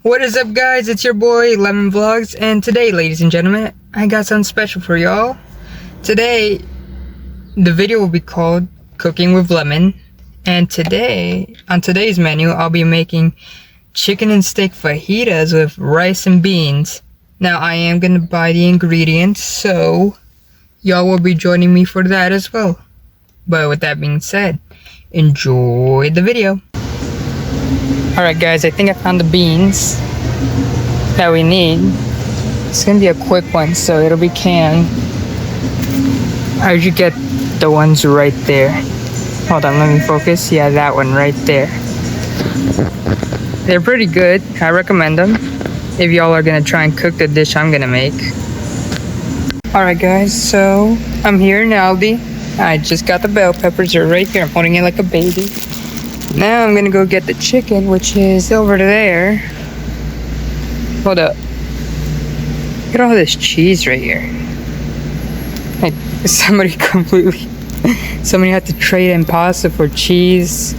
What is up, guys? It's your boy Lemon Vlogs, and today, ladies and gentlemen, I got something special for y'all. Today, the video will be called Cooking with Lemon, and today, on today's menu, I'll be making chicken and steak fajitas with rice and beans. Now, I am gonna buy the ingredients, so y'all will be joining me for that as well. But with that being said, enjoy the video. Alright guys, I think I found the beans that we need. It's gonna be a quick one, so it'll be canned. I usually get the ones right there. Hold on, let me focus. Yeah, that one right there. They're pretty good. I recommend them if y'all are gonna try and cook the dish I'm gonna make. Alright guys, so I'm here in Aldi. I just got the bell peppers. They're right here. I'm holding it like a baby. Now I'm gonna go get the chicken, which is over there. Hold up. Look at all this cheese right here. Like, somebody had to trade in pasta for cheese.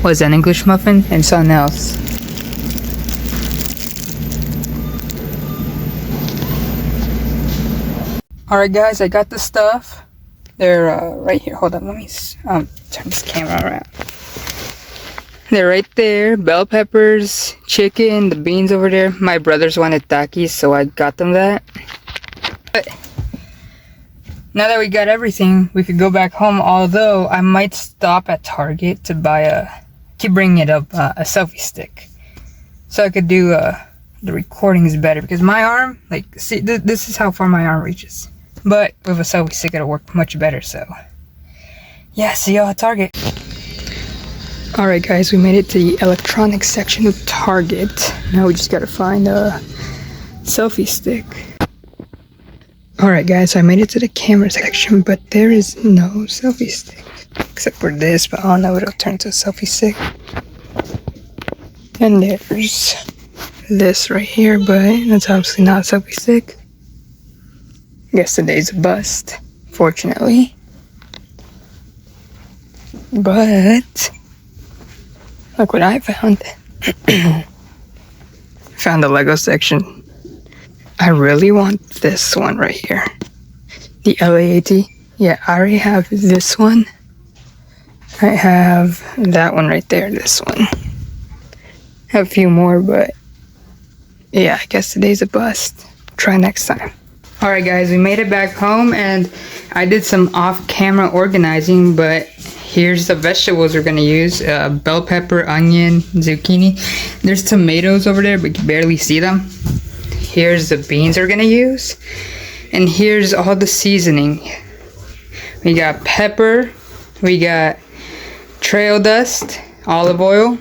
What is that, an English muffin? And something else. Alright guys, I got the stuff. They're right here. Hold on, let me turn this camera around. They're right there. Bell peppers, chicken, the beans over there. My brothers wanted takis, so I got them that. But now that we got everything, we could go back home. Although I might stop at Target to buy keep bringing it up, a selfie stick, so I could do the recording is better, because my arm, like, see, this is how far my arm reaches. But with a selfie stick, it'll work much better. So yeah, see y'all at Target. Alright guys, we made it to the electronics section of Target. Now we just gotta find a selfie stick. Alright guys, I made it to the camera section, but there is no selfie stick. Except for this, but I don't know if it'll turn to a selfie stick. And there's this right here, but that's obviously not a selfie stick. I guess today's a bust, fortunately. But look what I found. Found the Lego section. I really want this one right here. The LAAT. Yeah, I already have this one. I have that one right there, this one. Have a few more, but yeah, I guess today's a bust. Try next time. Alright guys, we made it back home, and I did some off-camera organizing, but here's the vegetables we're gonna use. Bell pepper, onion, zucchini. There's tomatoes over there, but you can barely see them. Here's the beans we're gonna use. And here's all the seasoning. We got pepper. We got trail dust, olive oil.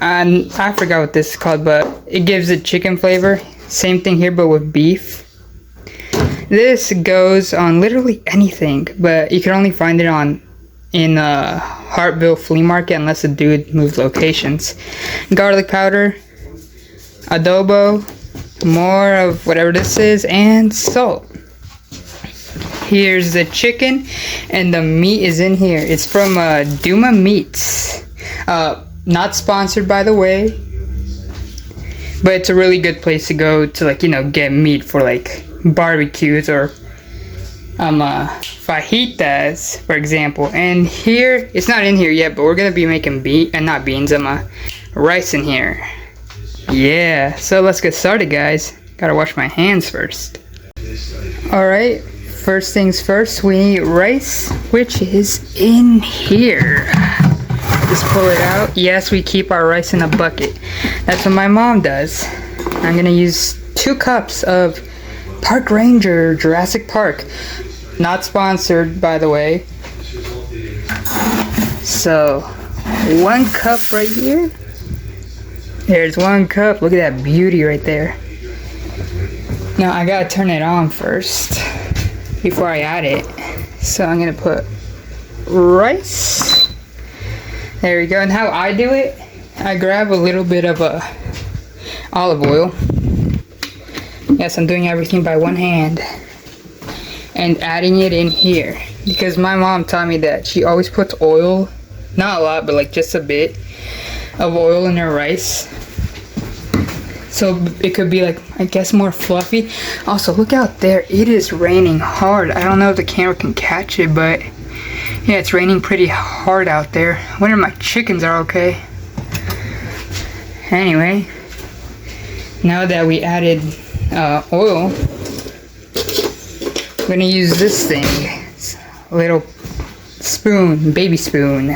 And I forgot what this is called, but it gives it chicken flavor. Same thing here, but with beef. This goes on literally anything, but you can only find it in Hartville Flea Market unless a dude moved locations. Garlic powder, adobo, more of whatever this is, and salt. Here's the chicken, and the meat is in here. It's from Duma Meats. Not sponsored, by the way, but it's a really good place to go to, like, you know, get meat for like barbecues or fajitas, for example. And here, it's not in here yet, but we're gonna be making rice in here. Yeah, so let's get started, guys. Gotta wash my hands first. Alright, first things first, we need rice, which is in here. Just pull it out. Yes, we keep our rice in a bucket. That's what my mom does. I'm gonna use 2 cups of Park Ranger Jurassic Park. Not sponsored, by the way. So, 1 cup right here. There's 1 cup. Look at that beauty right there. Now I gotta turn it on first before I add it. So I'm gonna put rice. There we go. And how I do it, I grab a little bit of olive oil. Yes, I'm doing everything by one hand. And adding it in here. Because my mom taught me that she always puts oil Not a lot, but like just a bit of oil in our rice. So it could be like, I guess, more fluffy. Also, look out there. It is raining hard. I don't know if the camera can catch it, but yeah, it's raining pretty hard out there. I wonder if my chickens are okay. Anyway, now that we added oil, I'm gonna use this thing. It's a little spoon, baby spoon.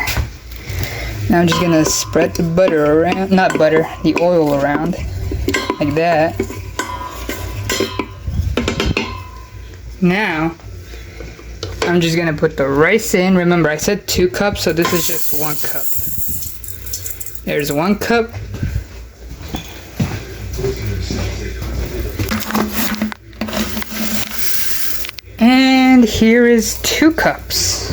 Now I'm just gonna spread the butter around, not butter, the oil around, like that. Now, I'm just gonna put the rice in. Remember, I said 2 cups, so this is just 1 cup. There's 1 cup. And here is 2 cups.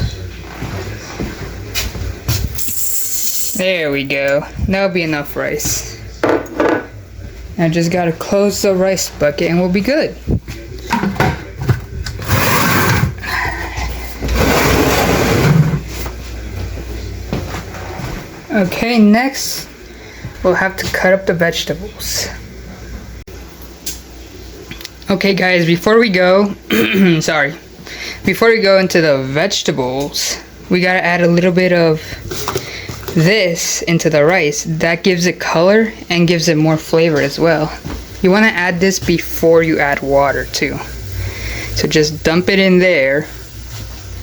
There we go. That'll be enough rice. I just gotta close the rice bucket and we'll be good. Okay, next we'll have to cut up the vegetables. Okay guys, before we go, before we go into the vegetables, we gotta add a little bit of this into the rice. That gives it color and gives it more flavor as well. You wanna add this before you add water too. So just dump it in there.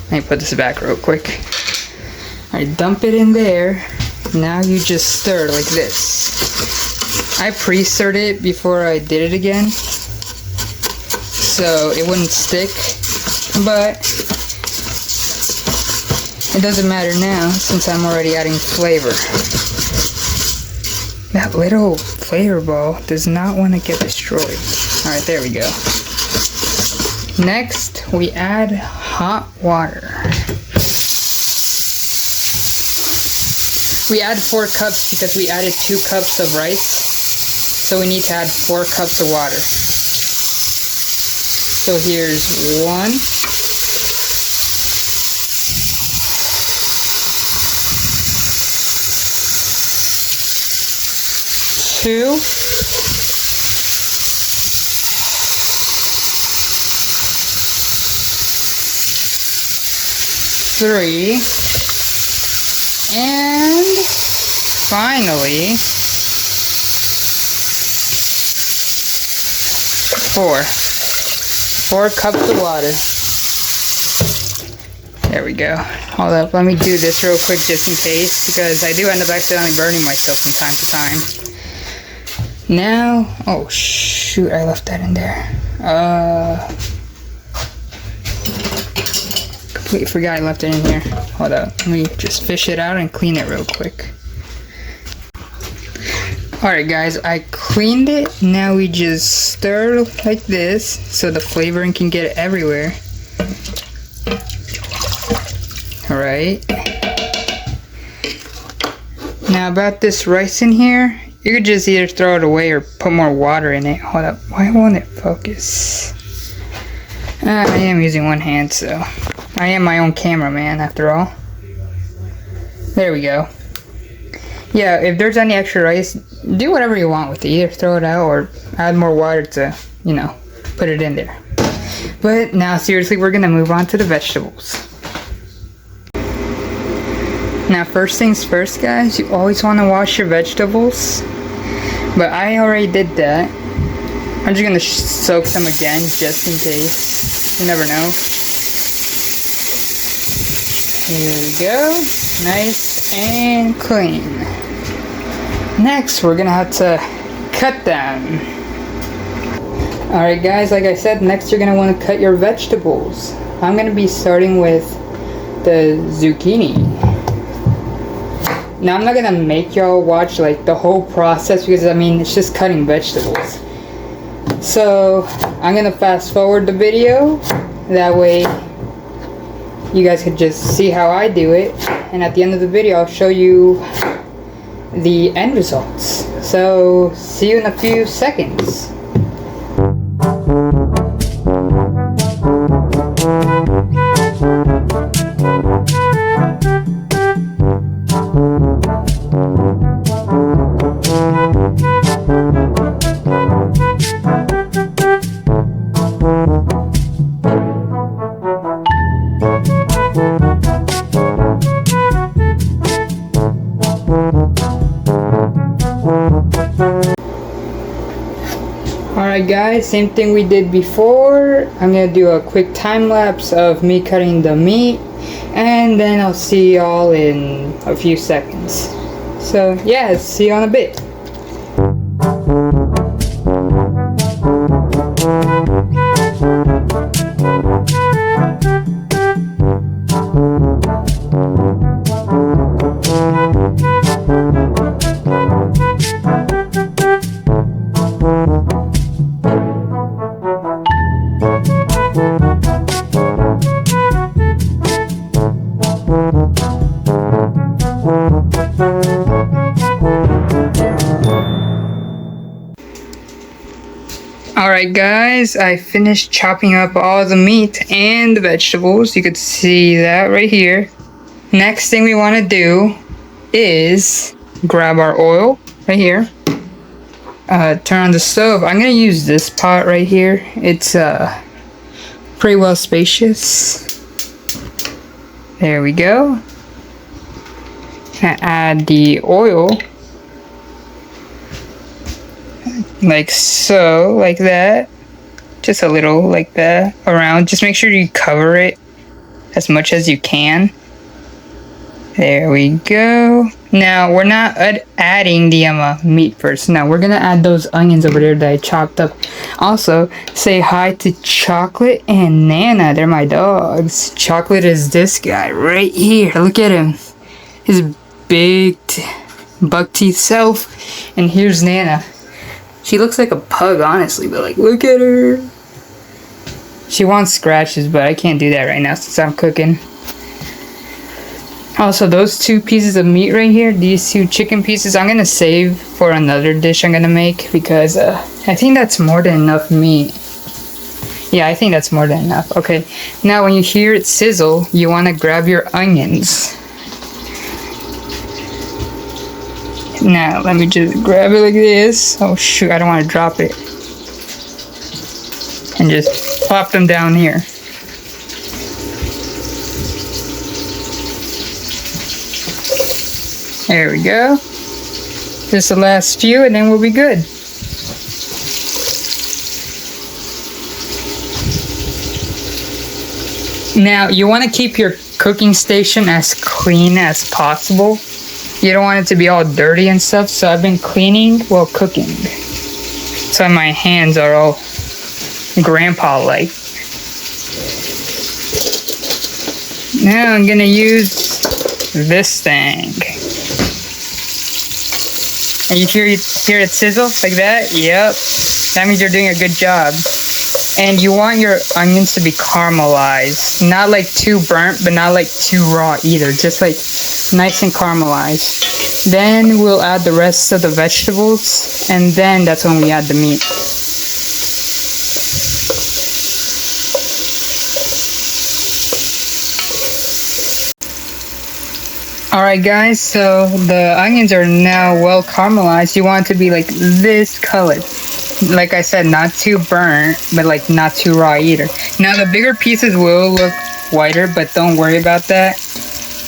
Let me put this back real quick. Alright, dump it in there. Now you just stir like this. I pre-stirred it before I did it again, so it wouldn't stick, but it doesn't matter now since I'm already adding flavor. That little flavor ball does not want to get destroyed. Alright, there we go. Next, we add hot water. We add 4 cups because we added 2 cups of rice, so we need to add 4 cups of water. So here's 1, 2, 3, and finally 4 cups of water. There we go. Hold up, let me do this real quick just in case, because I do end up accidentally burning myself from time to time. Now, oh shoot, I left that in there. Completely forgot I left it in here. Hold up, let me just fish it out and clean it real quick. Alright guys, I cleaned it. Now we just stir like this so the flavoring can get everywhere. Alright. Now about this rice in here, you could just either throw it away or put more water in it. Hold up, why won't it focus? I am using one hand, so I am my own cameraman after all. There we go. Yeah, if there's any extra rice, do whatever you want with it. Either throw it out or add more water to, you know, put it in there. But now seriously, we're gonna move on to the vegetables. Now first things first guys, you always want to wash your vegetables. But I already did that. I'm just gonna soak them again just in case. You never know. Here we go. Nice and clean. Next, we're gonna have to cut them. Alright guys, like I said, next you're gonna want to cut your vegetables. I'm gonna be starting with the zucchini. Now I'm not gonna make y'all watch like the whole process because I mean it's just cutting vegetables. So I'm gonna fast forward the video, that way you guys can just see how I do it, and at the end of the video I'll show you the end results. So see you in a few seconds. Alright guys, same thing we did before. I'm gonna do a quick time lapse of me cutting the meat, and then I'll see y'all in a few seconds. So yeah, see you on a bit. Alright guys, I finished chopping up all the meat and the vegetables. You could see that right here. Next thing we want to do is grab our oil right here. Turn on the stove. I'm going to use this pot right here. It's pretty well spacious. There we go. Gonna add the oil. Like so, like that. Just a little like that around. Just make sure you cover it as much as you can. There we go. Now we're not adding the meat first. Now we're gonna add those onions over there that I chopped up. Also, say hi to Chocolate and Nana. They're my dogs. Chocolate is this guy right here. Look at him. His big buck teeth self. And here's Nana. She looks like a pug, honestly, but like, look at her. She wants scratches, but I can't do that right now since I'm cooking. Also, those two pieces of meat right here, these two chicken pieces, I'm gonna save for another dish I'm gonna make because I think that's more than enough meat. Yeah, I think that's more than enough. Okay, now when you hear it sizzle, you wanna grab your onions. Now, let me just grab it like this. Oh shoot, I don't want to drop it. And just plop them down here. There we go. Just the last few and then we'll be good. Now, you want to keep your cooking station as clean as possible. You don't want it to be all dirty and stuff, so I've been cleaning while cooking. So my hands are all grandpa-like. Now I'm gonna use this thing. And you hear it sizzle like that? Yep. That means you're doing a good job. And you want your onions to be caramelized. Not like too burnt, but not like too raw either. Just like nice and caramelized. Then we'll add the rest of the vegetables, and then that's when we add the meat. Alright guys, so the onions are now well caramelized. You want it to be like this color. Like I said, not too burnt, but like not too raw either. Now the bigger pieces will look whiter, but don't worry about that.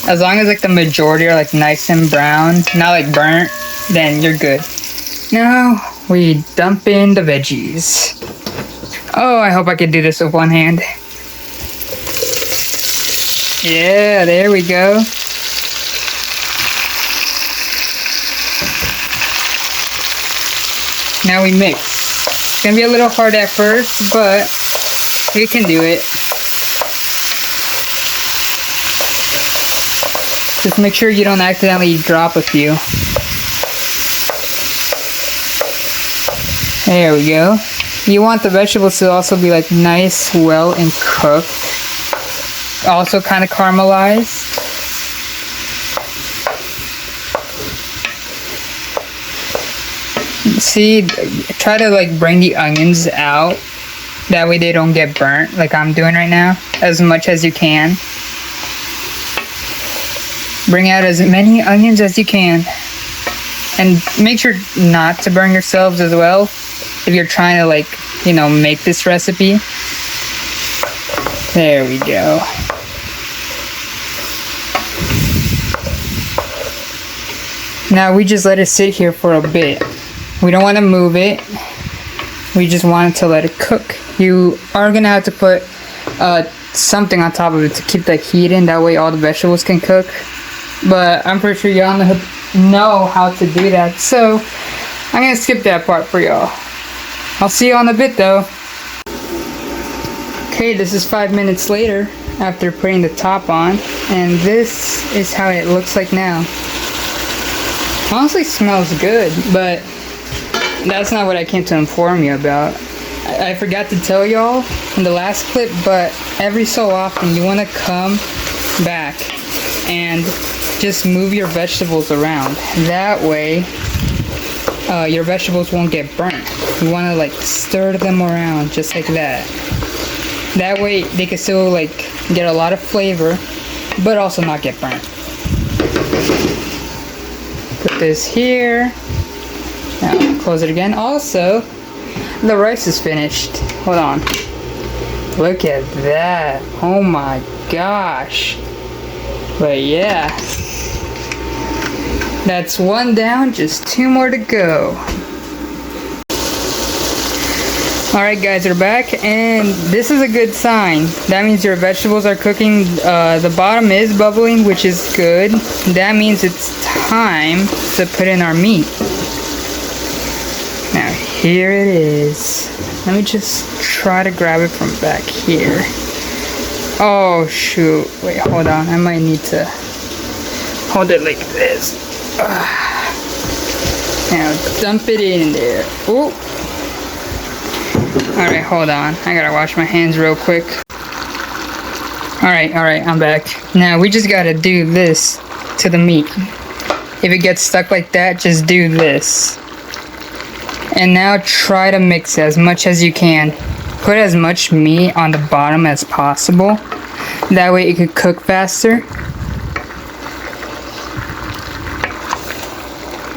As long as like the majority are like nice and brown, not like burnt, then you're good. Now we dump in the veggies. Oh, I hope I can do this with one hand. Yeah, there we go. Now we mix. It's gonna be a little hard at first, but we can do it. Just make sure you don't accidentally drop a few. There we go. You want the vegetables to also be like nice, well, and cooked. Also kind of caramelized. See, try to like bring the onions out. That way they don't get burnt like I'm doing right now. As much as you can. Bring out as many onions as you can. And make sure not to burn yourselves as well. If you're trying to like, you know, make this recipe. There we go. Now we just let it sit here for a bit. We don't want to move it. we just wanted to let it cook. You are gonna have to put something on top of it to keep the heat in, that way all the vegetables can cook. But I'm pretty sure y'all know how to do that, so I'm gonna skip that part for y'all. I'll see you on a bit though. Okay, this is 5 minutes later after putting the top on, and this is how it looks like now. Honestly smells good, but that's not what I came to inform you about. I forgot to tell y'all in the last clip, but every so often you want to come back and just move your vegetables around. That way your vegetables won't get burnt. You want to like stir them around just like that. That way they can still like get a lot of flavor, but also not get burnt. Put this here. Now close it again. Also, the rice is finished. Hold on. Look at that. Oh my gosh. But yeah. That's one down, just 2 more to go. Alright guys, we're back, and this is a good sign. That means your vegetables are cooking. The bottom is bubbling, which is good. That means it's time to put in our meat. Now here it is. Let me just try to grab it from back here. Oh shoot, wait, hold on. I might need to hold it like this. Now dump it in there. Oh. Alright, hold on. I gotta wash my hands real quick. Alright, I'm back. Now we just gotta do this to the meat. If it gets stuck like that, just do this. And now try to mix as much as you can. Put as much meat on the bottom as possible. That way it could cook faster.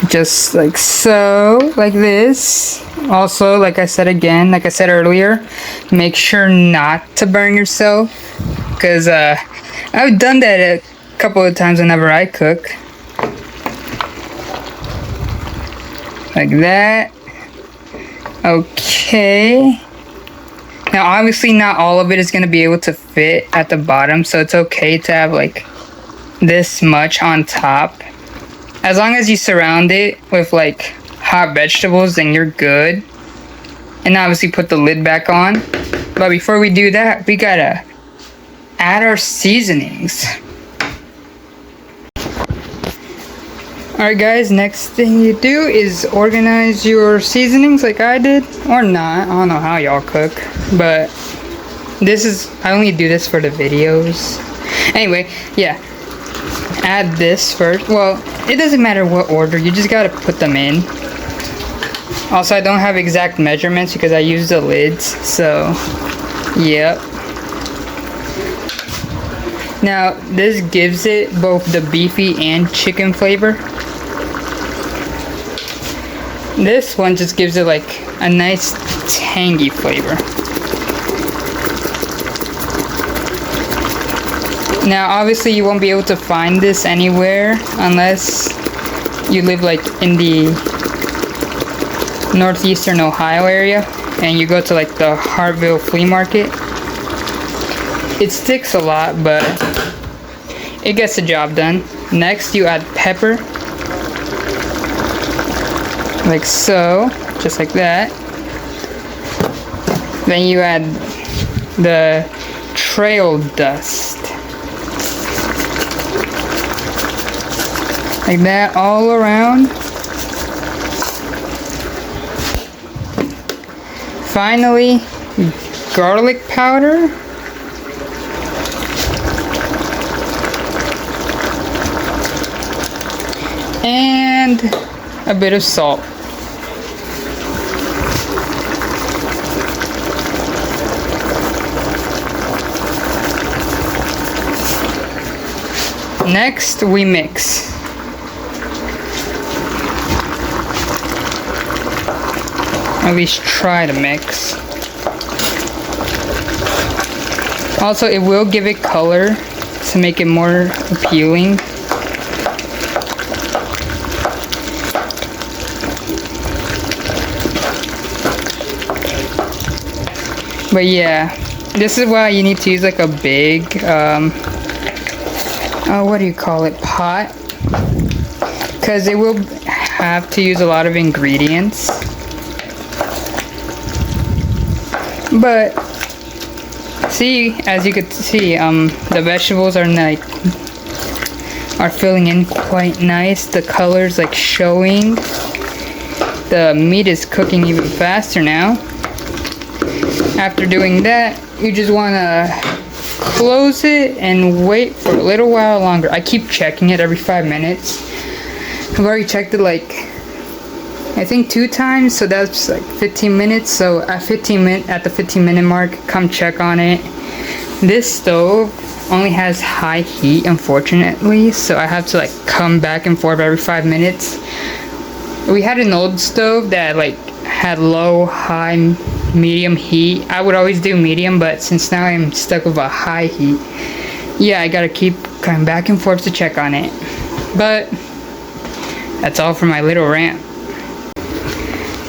Just like so, like this. Also, like I said earlier, make sure not to burn yourself, because I've done that a couple of times whenever I cook. Like that. Okay. Now obviously not all of it is going to be able to fit at the bottom, so it's okay to have like this much on top. As long as you surround it with like hot vegetables, then you're good. And obviously put the lid back on. But before we do that, we gotta add our seasonings. Alright guys, next thing you do is organize your seasonings like I did. Or not, I don't know how y'all cook. But I only do this for the videos. Anyway, yeah. Add this first. Well, it doesn't matter what order, you just gotta put them in. Also, I don't have exact measurements because I use the lids, so yep. Now this gives it both the beefy and chicken flavor. This one just gives it like a nice tangy flavor. Now obviously you won't be able to find this anywhere unless you live like in the northeastern Ohio area and you go to like the Hartville flea market. It sticks a lot, but it gets the job done. Next you add pepper, like so, just like that. Then you add the trail dust, like that, all around. Finally, garlic powder. And a bit of salt. Next, we mix. At least try to mix. Also, it will give it color to make it more appealing. But yeah, this is why you need to use like a big, what do you call it, pot? Because it will have to use a lot of ingredients. But see, as you could see, the vegetables are filling in quite nice. The colors like showing. The meat is cooking even faster now. After doing that, you just want to close it and wait for a little while longer. I keep checking it every 5 minutes. I've already checked it like I think 2 times, so that's like 15 minutes. So at the 15-minute mark, come check on it. This stove only has high heat, unfortunately, so I have to like come back and forth every 5 minutes. We had an old stove that like had low, high, medium heat. I would always do medium, but since now I'm stuck with a high heat, yeah, I gotta keep coming back and forth to check on it. But that's all for my little rant.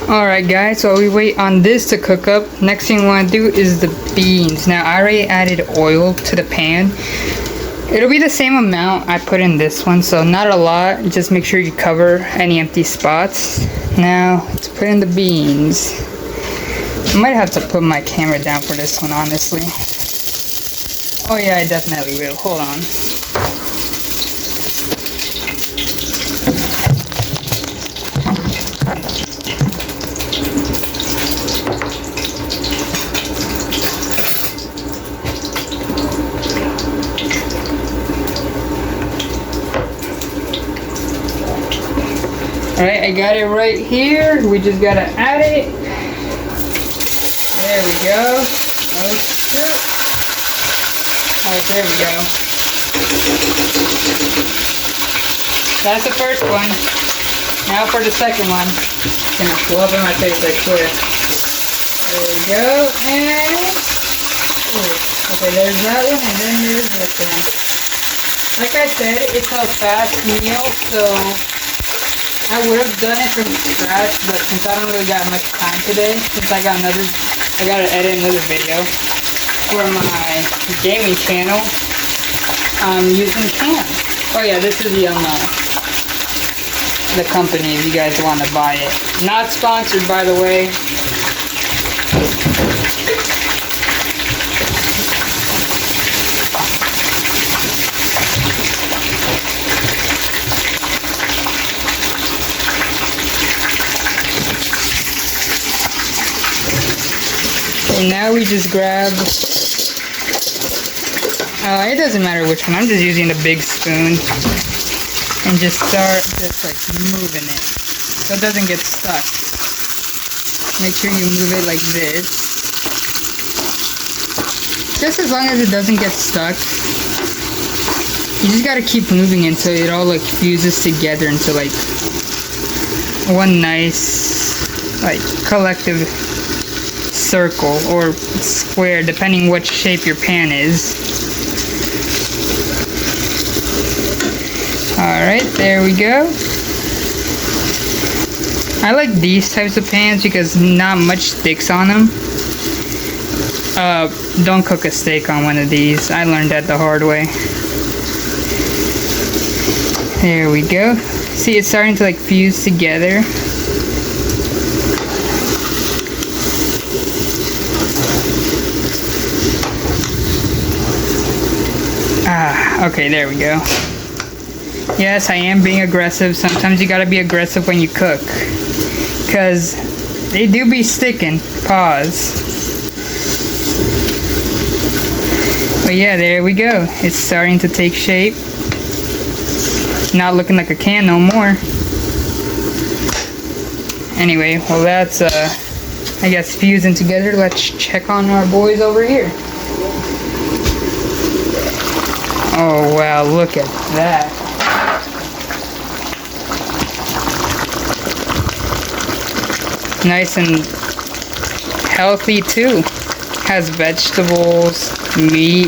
Alright guys, so while we wait on this to cook up, next thing we want to do is the beans. Now I already added oil to the pan. It'll be the same amount I put in this one, so not a lot. Just make sure you cover any empty spots. Now let's put in the beans. I might have to put my camera down for this one, honestly. Oh yeah, I definitely will. Hold on. Alright, I got it right here. We just gotta add it. There we go. Oh shoot. Alright, there we go. That's the first one. Now for the second one. It's gonna blow up in my face, I swear. There we go. And okay, there's that one, and then there's this one. Like I said, it's a fast meal, so I would have done it from scratch, but since I don't really got much time today, since I gotta edit another video for my gaming channel, I'm using Cam. Oh yeah, this is the company if you guys want to buy it. Not sponsored, by the way. And now we just grab, it doesn't matter which one, I'm just using the big spoon and just start just like moving it so it doesn't get stuck. Make sure you move it like this. Just as long as it doesn't get stuck. You just gotta keep moving until it all like fuses together into like one nice like collective circle or square, depending what shape your pan is. Alright, there we go. I like these types of pans because not much sticks on them. Don't cook a steak on one of these. I learned that the hard way. There we go. See, it's starting to like fuse together. Okay, there we go. Yes, I am being aggressive. Sometimes you gotta be aggressive when you cook, because they do be sticking. Pause. But yeah, there we go. It's starting to take shape. Not looking like a can no more. Anyway, well that's, I guess, fusing together. Let's check on our boys over here. Oh wow, look at that. Nice and healthy too. Has vegetables, meat.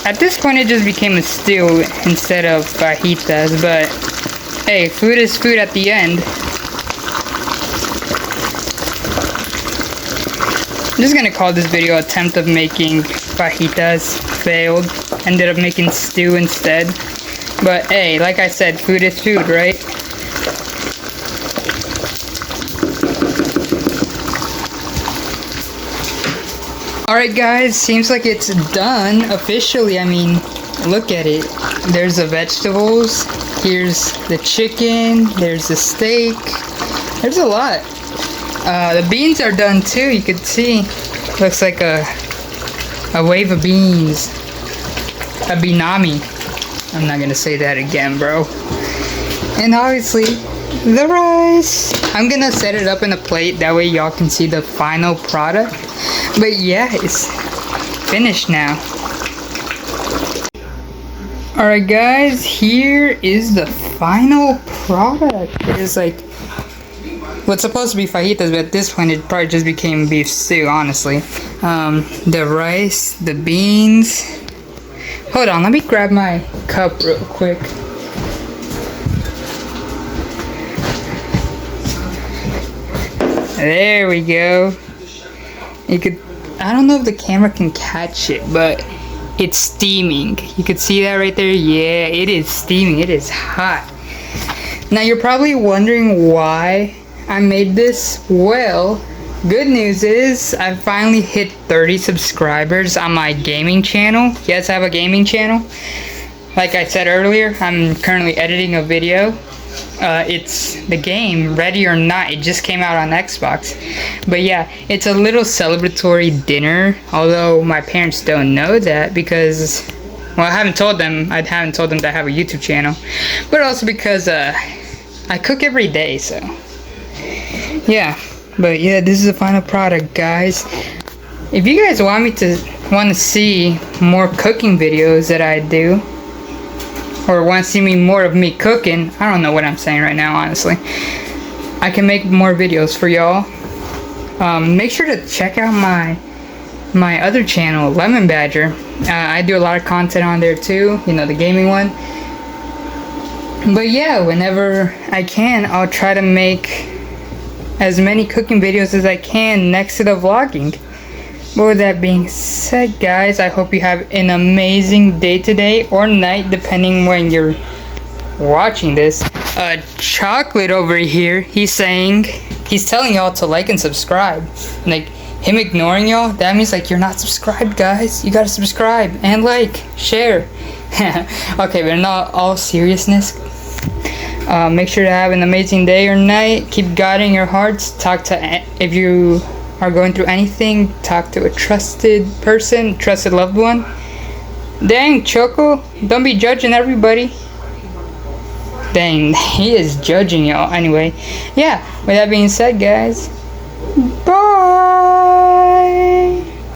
At this point it just became a stew instead of fajitas, but hey, food is food at the end. I'm just gonna call this video attempt of making fajitas failed. Ended up making stew instead. But hey, like I said, food is food, right? Alright guys, seems like it's done officially. I mean, look at it. There's the vegetables, here's the chicken, there's the steak. There's a lot. The beans are done too, you could see. Looks like a wave of beans. A binami. I'm not gonna say that again, bro. And obviously, the rice. I'm gonna set it up in a plate, that way y'all can see the final product. But yeah, it's finished now. Alright guys, here is the final product. It's like what's supposed to be fajitas, but at this point it probably just became beef stew, honestly. The rice, the beans. Hold on, let me grab my cup real quick. There we go. You could, I don't know if the camera can catch it, but it's steaming. You could see that right there. Yeah, it is steaming. It is hot. Now you're probably wondering why I made this. Well, good news is I finally hit 30 subscribers on my gaming channel. Yes, I have a gaming channel. Like I said earlier, I'm currently editing a video. It's the game Ready or Not. It just came out on Xbox. But yeah, it's a little celebratory dinner. Although my parents don't know that because, well, I haven't told them that I have a YouTube channel. But also because I cook every day, so yeah. But yeah, this is the final product, guys. If you guys want to see more cooking videos that I do, or want to see more of me cooking, I don't know what I'm saying right now, honestly. I can make more videos for y'all. Make sure to check out my other channel, Lemon Badger. I do a lot of content on there too, you know, the gaming one. But yeah, whenever I can, I'll try to make as many cooking videos as I can next to the vlogging. But with that being said, guys, I hope you have an amazing day today or night, depending when you're watching this. Chocolate over here, he's telling y'all to like and subscribe. Like, him ignoring y'all, that means like you're not subscribed, guys. You gotta subscribe and like, share. Okay, but in all seriousness, make sure to have an amazing day or night. Keep guiding your hearts. If you are going through anything, talk to a trusted person, trusted loved one. Dang, Choco, don't be judging everybody. Dang, he is judging y'all. Anyway, yeah, with that being said, guys,